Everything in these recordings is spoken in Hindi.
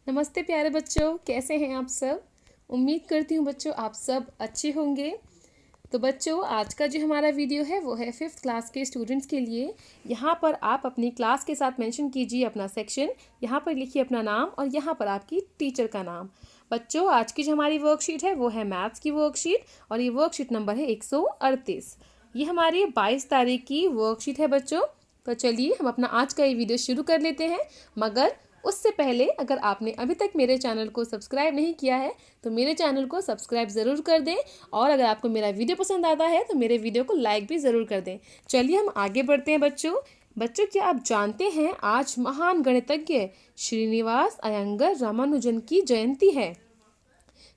नमस्ते प्यारे बच्चों, कैसे हैं आप सब। उम्मीद करती हूँ बच्चों आप सब अच्छे होंगे। तो बच्चों आज का जो हमारा वीडियो है वो है 5th क्लास के स्टूडेंट्स के लिए। यहाँ पर आप अपनी क्लास के साथ मेंशन कीजिए अपना सेक्शन, यहाँ पर लिखिए अपना नाम और यहाँ पर आपकी टीचर का नाम। बच्चों आज की जो हमारी वर्कशीट है वो है मैथ्स की वर्कशीट और ये वर्कशीट नंबर है 138। ये हमारी 22 तारीख की वर्कशीट है बच्चों। तो चलिए हम अपना आज का ये वीडियो शुरू कर लेते हैं, मगर उससे पहले अगर आपने अभी तक मेरे चैनल को सब्सक्राइब नहीं किया है तो मेरे चैनल को सब्सक्राइब ज़रूर कर दें और अगर आपको मेरा वीडियो पसंद आता है तो मेरे वीडियो को लाइक भी ज़रूर कर दें। चलिए हम आगे बढ़ते हैं बच्चों क्या आप जानते हैं आज महान गणितज्ञ श्रीनिवास अयंगर रामानुजन की जयंती है।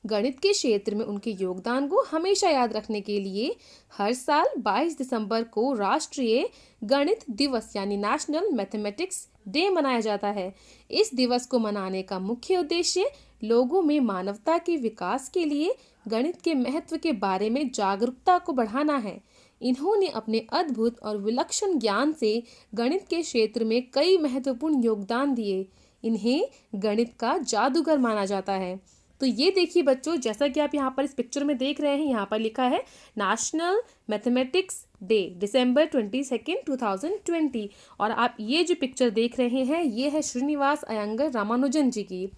गणित के क्षेत्र में उनके योगदान को हमेशा याद रखने के लिए हर साल 22 दिसंबर को राष्ट्रीय गणित दिवस यानी नेशनल मैथमेटिक्स डे मनाया जाता है। इस दिवस को मनाने का मुख्य उद्देश्य लोगों में मानवता के विकास के लिए गणित के महत्व के बारे में जागरूकता को बढ़ाना है। इन्होंने अपने अद्भुत और विलक्षण ज्ञान से गणित के क्षेत्र में कई महत्वपूर्ण योगदान दिए। इन्हें गणित का जादूगर माना जाता है। तो ये देखिए बच्चों, जैसा कि आप यहाँ पर इस पिक्चर में देख रहे हैं, यहाँ पर लिखा है नेशनल मैथमेटिक्स डे दिसंबर 22 2020 और आप ये जो पिक्चर देख रहे हैं ये है श्रीनिवास अयंगर रामानुजन जी की।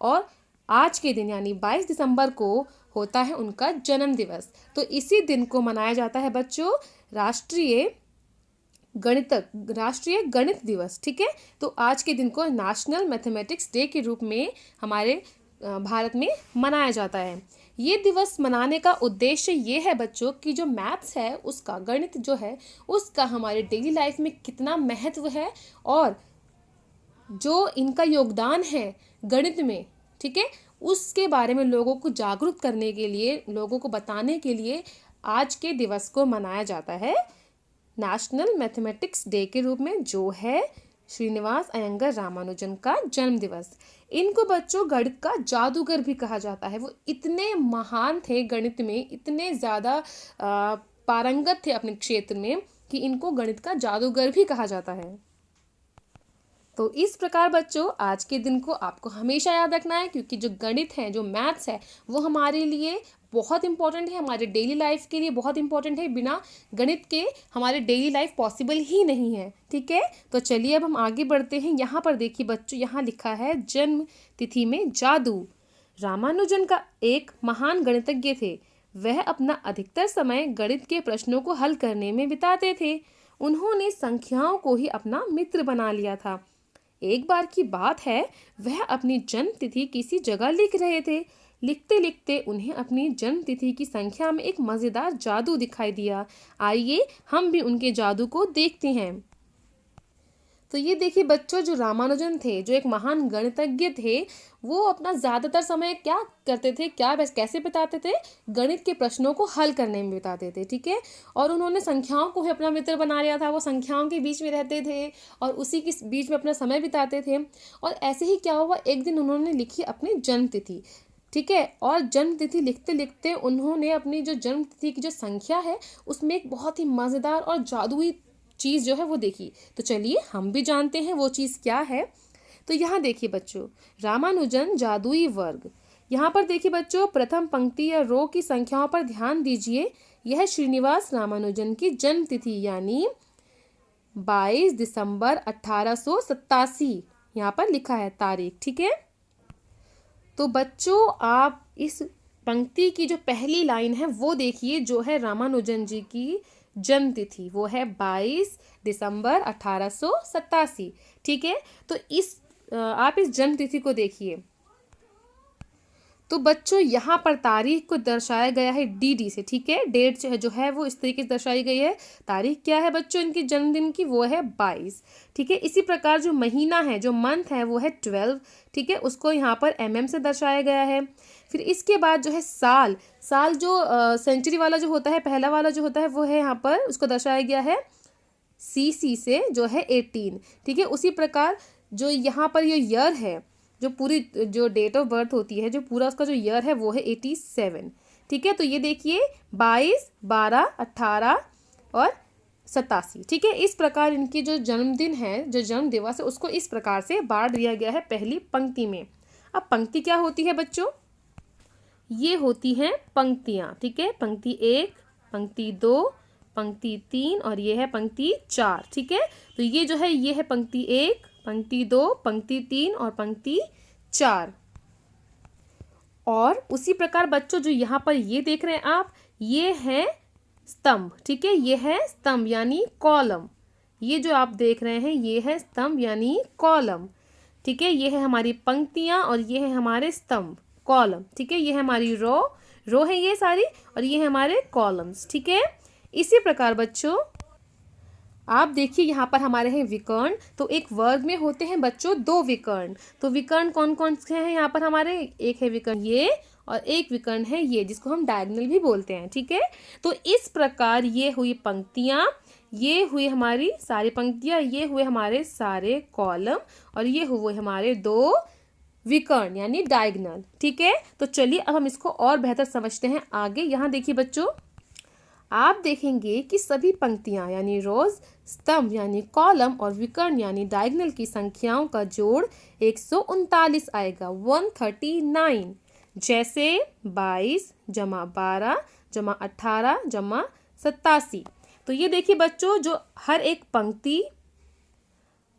और आज के दिन यानी 22 दिसंबर को होता है उनका जन्म दिवस। तो इसी दिन को मनाया जाता है बच्चों राष्ट्रीय गणित दिवस। ठीक है, तो आज के दिन को नेशनल मैथमेटिक्स डे के रूप में हमारे भारत में मनाया जाता है। ये दिवस मनाने का उद्देश्य ये है बच्चों कि जो मैथ्स है उसका, गणित जो है उसका हमारे डेली लाइफ में कितना महत्व है और जो इनका योगदान है गणित में, ठीक है, उसके बारे में लोगों को जागरूक करने के लिए, लोगों को बताने के लिए आज के दिवस को मनाया जाता है नेशनल मैथमेटिक्स डे के रूप में, जो है श्रीनिवास अयंगर रामानुजन का जन्म दिवस। इनको बच्चों गणित का जादूगर भी कहा जाता है। वो इतने महान थे गणित में, इतने ज़्यादा पारंगत थे अपने क्षेत्र में कि इनको गणित का जादूगर भी कहा जाता है। तो इस प्रकार बच्चों आज के दिन को आपको हमेशा याद रखना है, क्योंकि जो गणित है, जो मैथ्स है, वो हमारे लिए बहुत इंपॉर्टेंट है, हमारे डेली लाइफ के लिए बहुत इंपॉर्टेंट है। बिना गणित के हमारे डेली लाइफ पॉसिबल ही नहीं है। ठीक है, तो चलिए अब हम आगे बढ़ते हैं। यहाँ पर देखिए बच्चों, यहाँ लिखा है जन्म तिथि में जादू। रामानुजन का एक महान गणितज्ञ थे। वह अपना अधिकतर समय गणित के प्रश्नों को हल करने में बिताते थे। उन्होंने संख्याओं को ही अपना मित्र बना लिया था। एक बार की बात है, वह अपनी जन्म तिथि किसी जगह लिख रहे थे। लिखते लिखते उन्हें अपनी जन्म तिथि की संख्या में एक मजेदार जादू दिखाई दिया। आइए हम भी उनके जादू को देखते हैं। तो ये देखिए बच्चों, जो रामानुजन थे, जो एक महान गणितज्ञ थे, वो अपना ज़्यादातर समय क्या करते थे, कैसे बिताते थे, गणित के प्रश्नों को हल करने में बिताते थे। ठीक है, और उन्होंने संख्याओं को ही अपना मित्र बना लिया था। वो संख्याओं के बीच में रहते थे और उसी के बीच में अपना समय बिताते थे। और ऐसे ही क्या हुआ, एक दिन उन्होंने लिखी अपनी जन्म तिथि। ठीक है, और जन्म तिथि लिखते लिखते उन्होंने अपनी जो जन्म तिथि की जो संख्या है उसमें एक बहुत ही मज़ेदार और जादुई चीज़ जो है वो देखी। तो चलिए हम भी जानते हैं वो चीज़ क्या है। तो यहाँ देखिए बच्चों, रामानुजन जादुई वर्ग। यहाँ पर देखिए बच्चों, प्रथम पंक्ति या रो की संख्याओं पर ध्यान दीजिए। यह श्रीनिवास रामानुजन की जन्म तिथि यानी 22 दिसंबर 1887 यहाँ पर लिखा है तारीख। ठीक है, तो बच्चों आप इस पंक्ति की जो पहली लाइन है वो देखिए, जो है रामानुजन जी की जन्म तिथि, वो है 22 दिसंबर 1887। ठीक है, तो आप इस जन्म तिथि को देखिए। तो बच्चों यहाँ पर तारीख को दर्शाया गया है डी से। ठीक है, डेट जो है वो इस तरीके से दर्शाई गई है। तारीख क्या है बच्चों इनकी जन्मदिन की, वो है 22। ठीक है, इसी प्रकार जो महीना है, जो मंथ है, वो है 12। ठीक है, उसको यहाँ पर से दर्शाया गया है। फिर इसके बाद जो है साल जो सेंचुरी वाला जो होता है, पहला वाला जो होता है, वो है यहाँ पर उसको दर्शाया गया है सी से, जो है 18। ठीक है, उसी प्रकार जो यहाँ पर ये ईयर है, जो पूरी जो डेट ऑफ बर्थ होती है, जो पूरा उसका जो ईयर है, वो है 87। ठीक है, तो ये देखिए 22, 12, 18 और 87। ठीक है, इस प्रकार इनकी जो जन्मदिन है, जो जन्म दिवस है, उसको इस प्रकार से बांट दिया गया है पहली पंक्ति में। अब पंक्ति क्या होती है बच्चों? ये होती हैं पंक्तियाँ, ठीक है। पंक्ति 1, पंक्ति 2, पंक्ति 3 और ये है पंक्ति 4, ठीक है। तो ये जो है ये है पंक्ति 1, पंक्ति 2, पंक्ति 3 और पंक्ति 4। और उसी प्रकार बच्चों जो यहाँ पर ये देख रहे हैं आप, ये है स्तंभ, ठीक है। ये है स्तंभ यानी कॉलम। ये जो आप देख रहे हैं ये है स्तंभ यानी कॉलम, ठीक है। ये है हमारी पंक्तियाँ और ये है हमारे स्तंभ, कॉलम, ठीक है। ये है हमारी रो है ये सारी और ये है हमारे कॉलम्स, ठीक है। इसी प्रकार बच्चों आप देखिए यहाँ पर हमारे हैं विकर्ण। तो एक वर्ग में होते हैं बच्चों 2 विकर्ण। तो विकर्ण कौन कौन से हैं यहाँ पर हमारे? एक है विकर्ण ये और एक विकर्ण है ये, जिसको हम डायगोनल भी बोलते हैं, ठीक है। तो इस प्रकार ये हुई पंक्तियाँ, ये हुई हमारी सारी पंक्तियाँ, ये हुए हमारे सारे कॉलम और ये हुए हमारे 2 विकर्ण यानी डायगोनल, ठीक है। तो चलिए अब हम इसको और बेहतर समझते हैं आगे। यहाँ देखिए बच्चों, आप देखेंगे कि सभी पंक्तियाँ यानी रोज, स्तंभ यानी कॉलम और विकर्ण यानी डायगोनल की संख्याओं का जोड़ 139 आएगा, 139। जैसे 22 जमा 12 जमा 18 जमा 87। तो ये देखिए बच्चों, जो हर एक पंक्ति,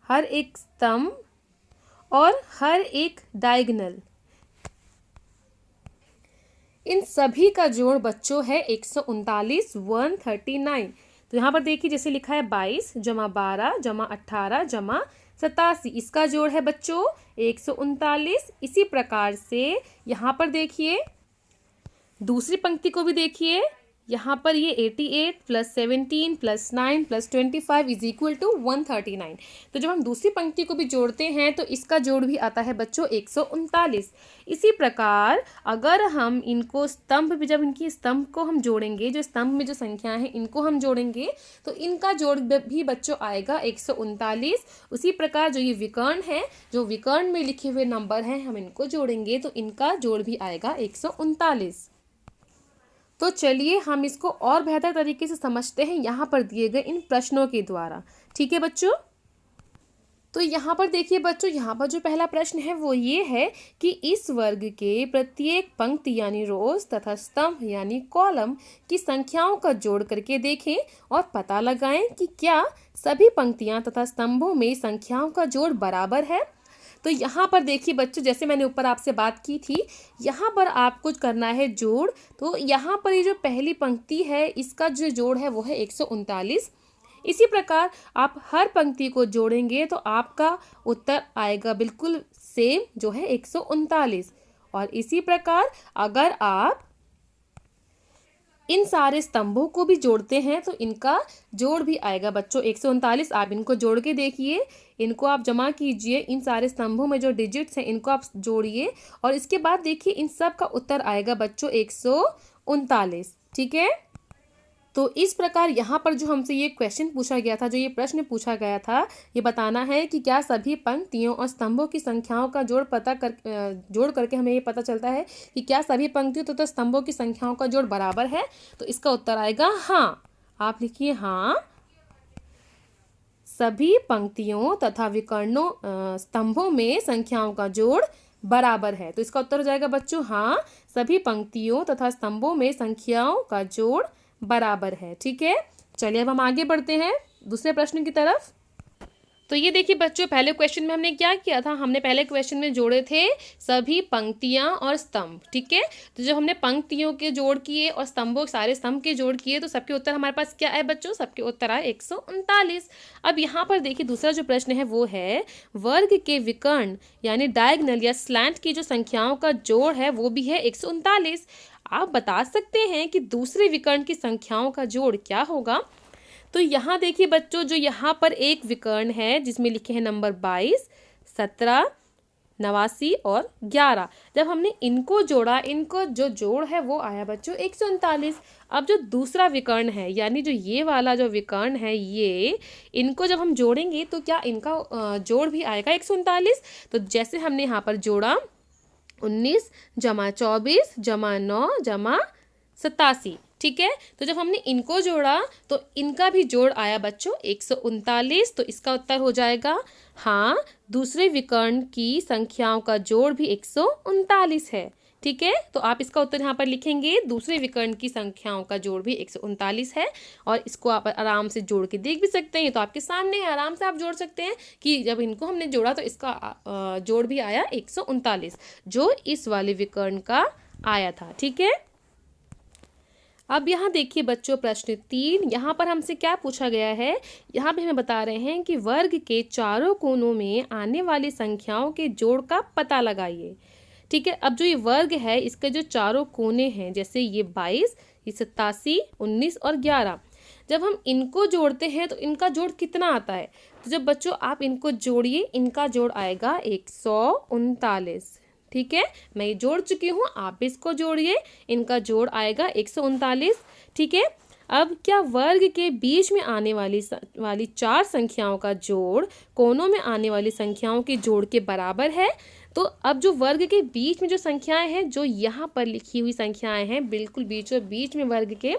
हर एक स्तंभ और हर एक डायगोनल, इन सभी का जोड़ बच्चों है 139, 139। तो यहाँ पर देखिए जैसे लिखा है 22 जमा 12 जमा 18 जमा 87, इसका जोड़ है बच्चों 139। इसी प्रकार से यहाँ पर देखिए दूसरी पंक्ति को भी देखिए, यहाँ पर ये 88 plus 17 plus 9 plus 25 is equal to 139। तो जब हम दूसरी पंक्ति को भी जोड़ते हैं तो इसका जोड़ भी आता है बच्चों 139। इसी प्रकार अगर हम इनको स्तंभ भी, जब इनकी स्तंभ को हम जोड़ेंगे, जो स्तंभ में जो संख्याएं हैं इनको हम जोड़ेंगे तो इनका जोड़ भी बच्चों आएगा 139। उसी प्रकार जो ये विकर्ण है, जो विकर्ण में लिखे हुए नंबर हैं, हम इनको जोड़ेंगे तो इनका जोड़ भी आएगा 139। तो चलिए हम इसको और बेहतर तरीके से समझते हैं यहाँ पर दिए गए इन प्रश्नों के द्वारा, ठीक है बच्चों। तो यहाँ पर देखिए बच्चों, यहाँ पर जो पहला प्रश्न है वो ये है कि इस वर्ग के प्रत्येक पंक्ति यानी रोज तथा स्तंभ यानी कॉलम की संख्याओं का जोड़ करके देखें और पता लगाएं कि क्या सभी पंक्तियां तथा स्तंभों में संख्याओं का जोड़ बराबर है। तो यहाँ पर देखिए बच्चों, जैसे मैंने ऊपर आपसे बात की थी, यहाँ पर आपको करना है जोड़। तो यहाँ पर ये जो पहली पंक्ति है इसका जो जोड़ है वो है 139। इसी प्रकार आप हर पंक्ति को जोड़ेंगे तो आपका उत्तर आएगा बिल्कुल सेम, जो है 139। और इसी प्रकार अगर आप इन सारे स्तंभों को भी जोड़ते हैं तो इनका जोड़ भी आएगा बच्चों 139। आप इनको जोड़ के देखिए, इनको आप जमा कीजिए, इन सारे स्तंभों में जो डिजिट्स हैं इनको आप जोड़िए और इसके बाद देखिए इन सब का उत्तर आएगा बच्चों 139, ठीक है। तो इस प्रकार यहाँ पर जो हमसे ये क्वेश्चन पूछा गया था, जो ये प्रश्न पूछा गया था, ये बताना है कि क्या सभी पंक्तियों और स्तंभों की संख्याओं का जोड़ करके हमें ये पता चलता है कि क्या सभी पंक्तियों तथा स्तंभों की संख्याओं का जोड़ बराबर है। तो इसका उत्तर आएगा हाँ। आप लिखिए हाँ, सभी पंक्तियों तथा विकर्णों स्तंभों में संख्याओं का जोड़ बराबर है। तो इसका उत्तर हो जाएगा बच्चों हाँ, सभी पंक्तियों तथा स्तंभों में संख्याओं का जोड़ बराबर है, ठीक है। चलिए अब हम आगे बढ़ते हैं दूसरे प्रश्न की तरफ। तो ये देखिए बच्चों, पहले क्वेश्चन में हमने क्या किया था, हमने पहले क्वेश्चन में जोड़े थे सभी पंक्तियां और स्तंभ, ठीक है। तो जब हमने पंक्तियों के जोड़ किए और स्तंभों सारे स्तंभ के जोड़ किए तो सबके उत्तर हमारे पास क्या आए बच्चों, सबके उत्तर आए 139। अब यहाँ पर देखिए दूसरा जो प्रश्न है वो है वर्ग के विकर्ण यानी डायगोनल या स्लैंट की जो संख्याओं का जोड़ है वो भी है 139। आप बता सकते हैं कि दूसरे विकर्ण की संख्याओं का जोड़ क्या होगा। तो यहाँ देखिए बच्चों, जो यहाँ पर एक विकर्ण है जिसमें लिखे हैं नंबर 22, 17, 89 और 11, जब हमने इनको जोड़ा, इनको जो जोड़ है वो आया बच्चों 139। अब जो दूसरा विकर्ण है यानी जो ये वाला जो विकर्ण है ये, इनको जब हम जोड़ेंगे तो क्या इनका जोड़ भी आएगा 139। तो जैसे हमने यहाँ पर जोड़ा 19 जमा 24 जमा 9 जमा 87, ठीक है। तो जब हमने इनको जोड़ा तो इनका भी जोड़ आया बच्चों 139। तो इसका उत्तर हो जाएगा हाँ, दूसरे विकर्ण की संख्याओं का जोड़ भी 139 है। ठीक है, तो आप इसका उत्तर यहाँ पर लिखेंगे, दूसरे विकर्ण की संख्याओं का जोड़ भी 139 है। और इसको आप आराम से जोड़ के देख भी सकते हैं, तो आपके सामने है, आराम से आप जोड़ सकते हैं कि जब इनको हमने जोड़ा तो इसका जोड़ भी आया 139, जो इस वाले विकर्ण का आया था। ठीक है, अब यहाँ देखिए बच्चों प्रश्न 3, यहाँ पर हमसे क्या पूछा गया है। यहाँ पे हमें बता रहे हैं कि वर्ग के चारों कोनों में आने वाली संख्याओं के जोड़ का पता लगाइए। ठीक है, अब जो ये वर्ग है इसके जो चारों कोने हैं, जैसे ये 22, ये 87, 19 और 11, जब हम इनको जोड़ते हैं तो इनका जोड़ कितना आता है। तो जब बच्चों आप इनको जोड़िए, इनका जोड़ आएगा 139। ठीक है, मैं ये जोड़ चुकी हूँ, आप भी इसको जोड़िए, इनका जोड़ आएगा 139। ठीक है, अब क्या वर्ग के बीच में आने वाली चार संख्याओं का जोड़ कोनों में आने वाली संख्याओं के जोड़ के बराबर है। तो अब जो वर्ग के बीच में जो संख्याएं हैं, जो यहाँ पर लिखी हुई संख्याएं हैं, बिल्कुल बीचों बीच में वर्ग के,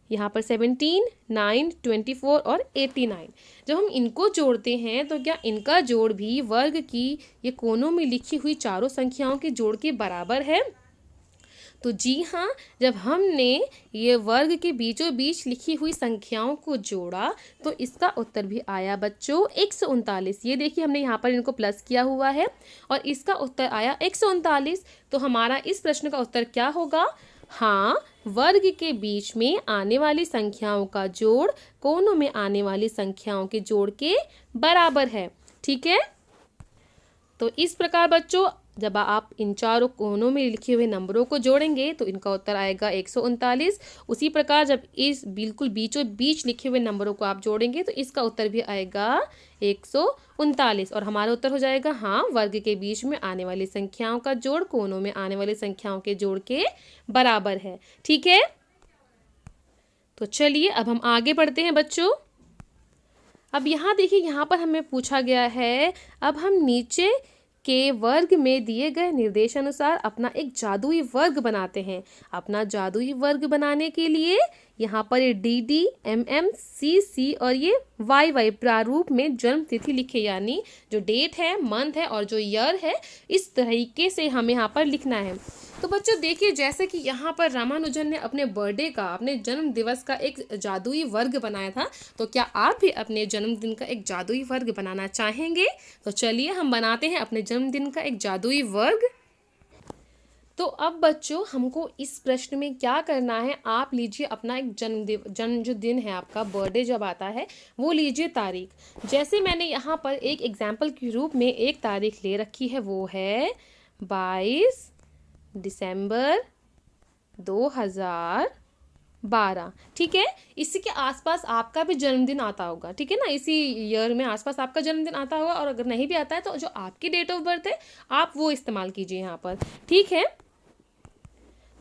यहाँ पर 17, 9, 24 और 89, जब हम इनको जोड़ते हैं तो क्या इनका जोड़ भी वर्ग की ये कोनों में लिखी हुई चारों संख्याओं के जोड़ के बराबर है। तो जी हाँ, जब हमने ये वर्ग के बीचों बीच लिखी हुई संख्याओं को जोड़ा तो इसका उत्तर भी आया बच्चों 139। ये देखिए हमने यहाँ पर इनको प्लस किया हुआ है और इसका उत्तर आया 139। तो हमारा इस प्रश्न का उत्तर क्या होगा। हाँ, वर्ग के बीच में आने वाली संख्याओं का जोड़ कोनों में आने वाली संख्याओं के जोड़ के बराबर है। ठीक है, तो इस प्रकार बच्चों जब आप इन चारों कोनों में लिखे हुए नंबरों को जोड़ेंगे तो इनका उत्तर आएगा 139। उसी प्रकार जब इस बिल्कुल बीचों बीच लिखे हुए नंबरों को आप जोड़ेंगे तो इसका उत्तर भी आएगा 139 और हमारा उत्तर हो जाएगा हाँ, वर्ग के बीच में आने वाली संख्याओं का जोड़ कोनों में आने वाली संख्याओं के जोड़ के बराबर है। ठीक है, तो चलिए अब हम आगे बढ़ते हैं बच्चों। अब यहाँ देखिए, यहाँ पर हमें पूछा गया है, अब हम नीचे के वर्ग में दिए गए निर्देशानुसार अपना एक जादुई वर्ग बनाते हैं। अपना जादुई वर्ग बनाने के लिए यहाँ पर ये DD, MM, CC और ये YY प्रारूप में जन्म तिथि लिखे, यानी जो डेट है, मंथ है और जो ईयर है, इस तरीके से हमें यहाँ पर लिखना है। तो बच्चों देखिए, जैसे कि यहाँ पर रामानुजन ने अपने बर्थडे का, अपने जन्म दिवस का एक जादुई वर्ग बनाया था, तो क्या आप भी अपने जन्मदिन का एक जादुई वर्ग बनाना चाहेंगे। तो चलिए हम बनाते हैं अपने जन्मदिन का एक जादुई वर्ग। तो अब बच्चों हमको इस प्रश्न में क्या करना है, आप लीजिए अपना एक जन्म जो दिन है आपका, बर्थडे जब आता है, वो लीजिए तारीख। जैसे मैंने यहाँ पर एक एग्जाम्पल के रूप में एक तारीख ले रखी है, वो है 22 दिसंबर 2012। ठीक है, इसी के आसपास आपका भी जन्मदिन आता होगा। ठीक है ना, इसी ईयर में आसपास आपका जन्मदिन आता होगा, और अगर नहीं भी आता है तो जो आपकी डेट ऑफ बर्थ है आप वो इस्तेमाल कीजिए यहाँ पर। ठीक है,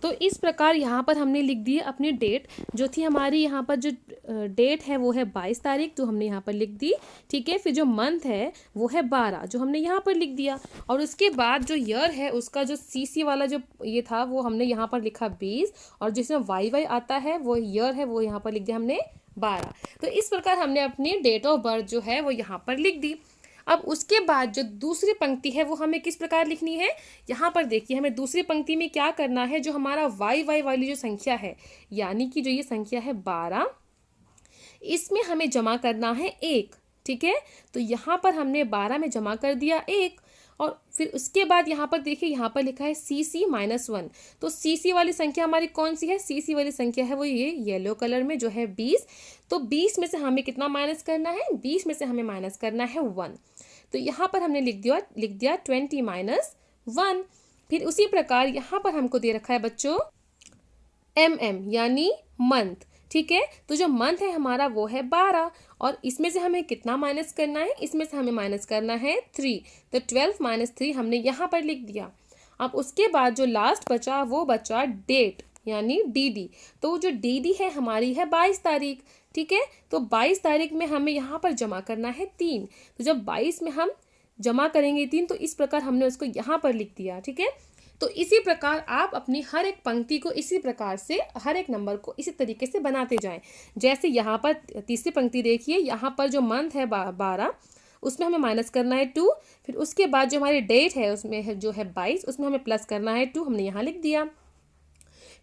तो इस प्रकार यहाँ पर हमने लिख दी अपनी डेट, जो थी हमारी यहाँ पर जो डेट है वो है 22 तारीख, जो हमने यहाँ पर लिख दी। ठीक है, फिर जो मंथ है वो है 12, जो हमने यहाँ पर लिख दिया। और उसके बाद जो ईयर है उसका जो CC वाला जो ये था वो हमने यहाँ पर लिखा 20, और जिसमें YY आता है वो ईयर है, वो यहाँ पर लिख दिया हमने 12। तो इस प्रकार हमने अपनी डेट ऑफ बर्थ जो है वो यहाँ पर लिख दी। अब उसके बाद जो दूसरी पंक्ति है वो हमें किस प्रकार लिखनी है, यहाँ पर देखिए हमें दूसरी पंक्ति में क्या करना है, जो हमारा YY वाली जो संख्या है, यानी कि जो ये संख्या है 12, इसमें हमें जमा करना है 1। ठीक है, तो यहाँ पर हमने 12 में जमा कर दिया 1, और फिर उसके बाद यहाँ पर देखिए, यहाँ पर लिखा है CC-1। तो CC वाली संख्या हमारी कौन सी है, CC वाली संख्या है वो ये येलो कलर में जो है 20। तो 20 में से हमें कितना माइनस करना है, 20 में से हमें माइनस करना है 1। तो यहाँ पर हमने लिख दिया 20-1। फिर उसी प्रकार यहाँ पर हमको दे रखा है बच्चों MM यानी मंथ। ठीक है, तो जो मंथ है हमारा वो है 12, और इसमें से हमें कितना माइनस करना है, इसमें से हमें माइनस करना है 3। तो 12 - 3 हमने यहाँ पर लिख दिया। अब उसके बाद जो लास्ट बचा वो बचा डेट यानी DD। तो जो DD है हमारी है 22 तारीख। ठीक है, तो 22 तारीख में हमें यहाँ पर जमा करना है 3। तो जब 22 में हम जमा करेंगे 3 तो इस प्रकार हमने उसको यहाँ पर लिख दिया। ठीक है, तो इसी प्रकार आप अपनी हर एक पंक्ति को इसी प्रकार से हर एक नंबर को इसी तरीके से बनाते जाएं। जैसे यहाँ पर तीसरी पंक्ति देखिए, यहाँ पर जो मंथ है 12, उसमें हमें माइनस करना है 2। फिर उसके बाद जो हमारी डेट है उसमें जो है 22, उसमें हमें प्लस करना है 2, हमने यहाँ लिख दिया।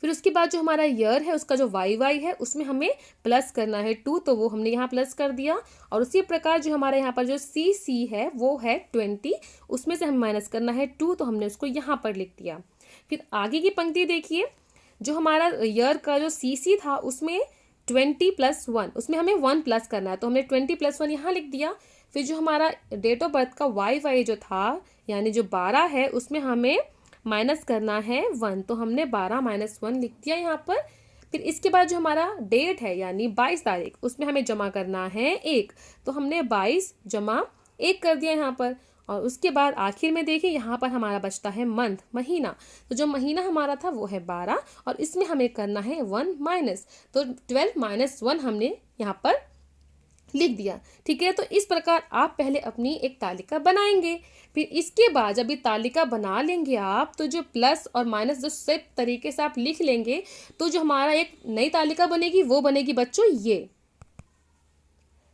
फिर उसके बाद जो हमारा ईयर है उसका जो YY है उसमें हमें प्लस करना है 2, तो वो हमने यहाँ प्लस कर दिया। और उसी प्रकार जो हमारे यहाँ पर जो CC है वो है 20, उसमें से हमें माइनस करना है 2, तो हमने उसको यहाँ पर लिख दिया। फिर आगे की पंक्ति देखिए, जो हमारा ईयर का जो CC था उसमें 20+1, उसमें हमें 1 प्लस करना है, तो हमने 20+1 यहाँ लिख दिया। फिर जो हमारा डेट ऑफ बर्थ का YY जो था यानी जो 12 है उसमें हमें माइनस करना है 1, तो हमने 12-1 लिख दिया यहाँ पर। फिर इसके बाद जो हमारा डेट है यानी 22 तारीख, उसमें हमें जमा करना है 1, तो हमने 22 जमा 1 कर दिया यहाँ पर। और उसके बाद आखिर में देखिए यहाँ पर हमारा बचता है मंथ, महीना, तो जो महीना हमारा था वो है 12 और इसमें हमें करना है 1 माइनस, तो 12-1 हमने यहाँ पर लिख दिया। ठीक है, तो इस प्रकार आप पहले अपनी एक तालिका बनाएंगे। फिर इसके बाद जब ये तालिका बना लेंगे आप, तो जो प्लस और माइनस जो सेम तरीके से आप लिख लेंगे, तो जो हमारा एक नई तालिका बनेगी वो बनेगी बच्चों ये।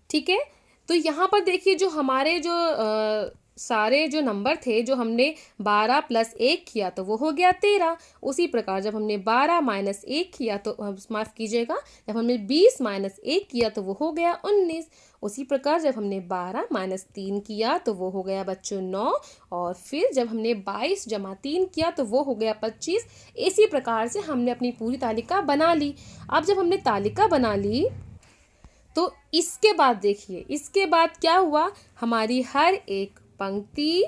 ठीक है, तो यहाँ पर देखिए जो हमारे जो सारे जो नंबर थे, जो हमने 12 + 1 किया तो वो हो गया 13। उसी प्रकार जब हमने 12 - 1 किया तो माफ़ कीजिएगा, जब हमने 20 - 1 किया तो वो हो गया 19। उसी प्रकार जब हमने 12 - 3 किया तो वो हो गया बच्चों 9। और फिर जब हमने 22 + 3 किया तो वो हो गया 25। इसी प्रकार से हमने अपनी पूरी तालिका बना ली। अब जब हमने तालिका बना ली तो इसके बाद देखिए, इसके बाद क्या हुआ, हमारी हर एक पंक्ति,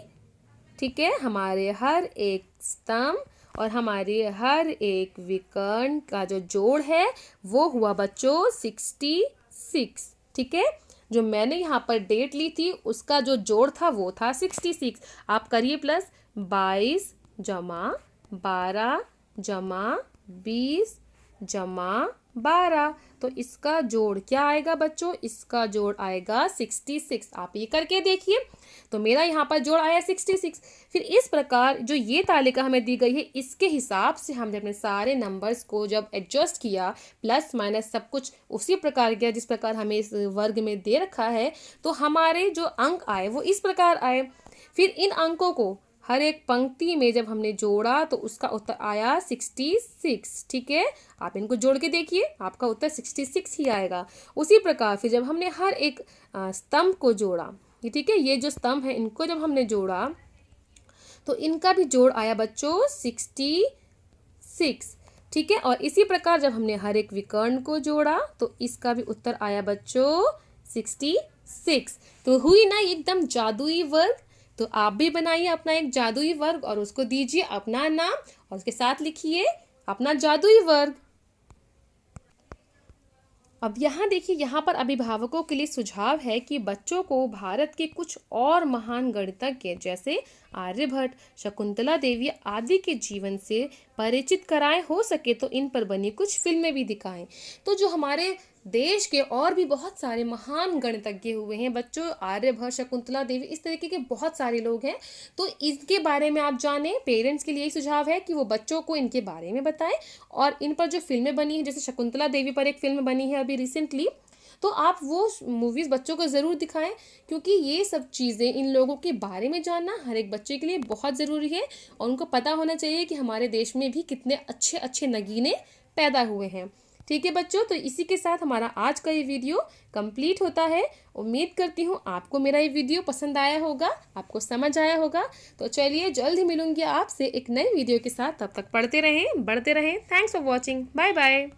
ठीक है, हमारे हर एक स्तंभ और हमारे हर एक विकर्ण का जो जोड़ है वो हुआ बच्चों 66। ठीक है, जो मैंने यहाँ पर डेट ली थी उसका जो जोड़ था वो था 66। आप करिए प्लस 22 जमा 12 जमा 20 जमा 12, तो इसका जोड़ क्या आएगा बच्चों, इसका जोड़ आएगा 66। आप ये करके देखिए, तो मेरा यहाँ पर जोड़ आया 66। फिर इस प्रकार जो ये तालिका हमें दी गई है इसके हिसाब से हमने अपने सारे नंबर्स को जब एडजस्ट किया, प्लस माइनस सब कुछ उसी प्रकार किया जिस प्रकार हमें इस वर्ग में दे रखा है, तो हमारे जो अंक आए वो इस प्रकार आए। फिर इन अंकों को हर एक पंक्ति में जब हमने जोड़ा तो उसका उत्तर आया 66। ठीक है, आप इनको जोड़ के देखिए, आपका उत्तर 66 ही आएगा। उसी प्रकार फिर जब हमने हर एक स्तंभ को जोड़ा, ठीक है, ये जो स्तंभ है इनको जब हमने जोड़ा तो इनका भी जोड़ आया बच्चों 66। ठीक है, और इसी प्रकार जब हमने हर एक विकर्ण को जोड़ा तो इसका भी उत्तर आया बच्चों 66। तो हुई ना एकदम जादुई वर्ग। तो आप भी बनाइए अपना एक जादुई वर्ग और उसको दीजिए अपना नाम और उसके साथ लिखिए अपना जादुई वर्ग। अब यहाँ देखिए, यहाँ पर अभिभावकों के लिए सुझाव है कि बच्चों को भारत के कुछ और महान गणितज्ञ जैसे आर्यभट्ट, शकुंतला देवी आदि के जीवन से परिचित कराएं, हो सके तो इन पर बनी कुछ फिल्में भी दिखाएं। तो जो हमारे देश के और भी बहुत सारे महान गणितज्ञ हुए हैं बच्चों, आर्यभट्ट, शकुंतला देवी, इस तरीके के बहुत सारे लोग हैं, तो इसके बारे में आप जानें। पेरेंट्स के लिए यही सुझाव है कि वो बच्चों को इनके बारे में बताएं और इन पर जो फिल्में बनी हैं, जैसे शकुंतला देवी पर एक फिल्म बनी है अभी रिसेंटली, तो आप वो मूवीज़ बच्चों को ज़रूर दिखाएं, क्योंकि ये सब चीज़ें, इन लोगों के बारे में जानना हर एक बच्चे के लिए बहुत ज़रूरी है और उनको पता होना चाहिए कि हमारे देश में भी कितने अच्छे अच्छे नगीने पैदा हुए हैं। ठीक है बच्चों, तो इसी के साथ हमारा आज का ये वीडियो कंप्लीट होता है। उम्मीद करती हूँ आपको मेरा ये वीडियो पसंद आया होगा, आपको समझ आया होगा। तो चलिए जल्द ही मिलूंगी आपसे एक नई वीडियो के साथ, तब तक पढ़ते रहें, बढ़ते रहें। Thanks for watching, bye bye.